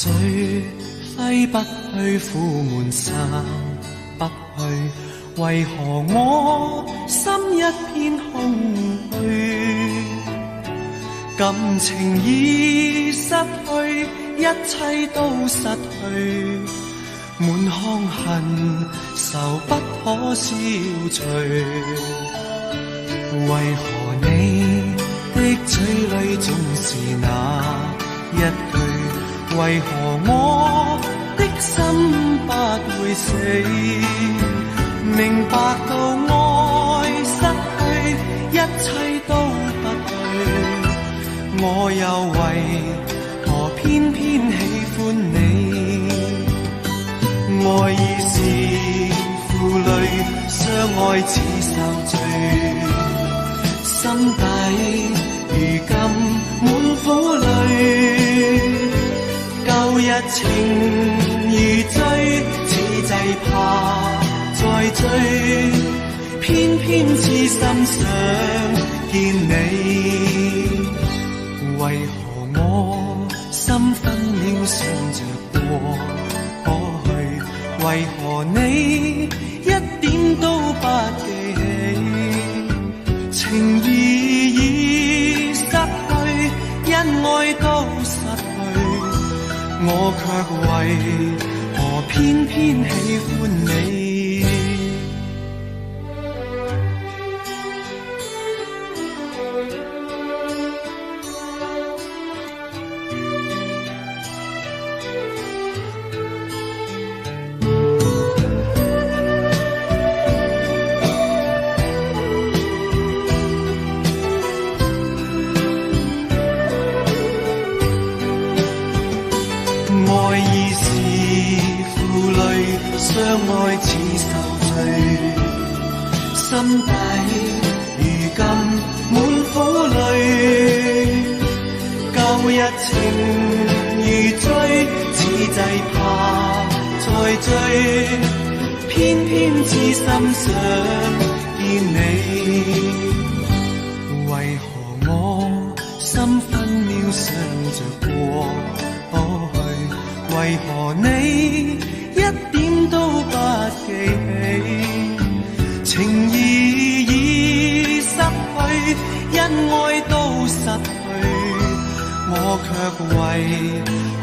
水揮不去，苦悶散不去，為何我心一片空虛？感情已失去，一切都失去，滿腔恨愁不可消除。為何你的嘴裡總是那一句？為何我的心不會死？明白到愛失去，一切都不對，我又為何偏偏喜歡你？愛已是負累，相愛似受罪，心底如今滿苦淚。舊日情如醉，此際怕再追，偏偏痴心想見你。為何我心分秒想着過去？為何你一點都不記起？情義已失去，恩愛都失去，我卻為何偏偏喜歡你？相愛似受罪，心底如今滿苦淚。舊日情如醉，此際怕再追，偏偏痴心想見你。為何我心分秒想着過去？為何你一點都不記起？情義已失去，恩愛都失去，我卻為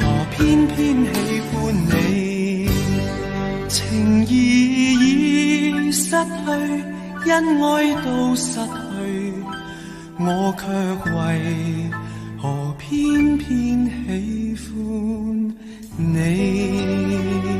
何偏偏喜歡你？情義已失去，恩愛都失去，我卻為何偏偏喜歡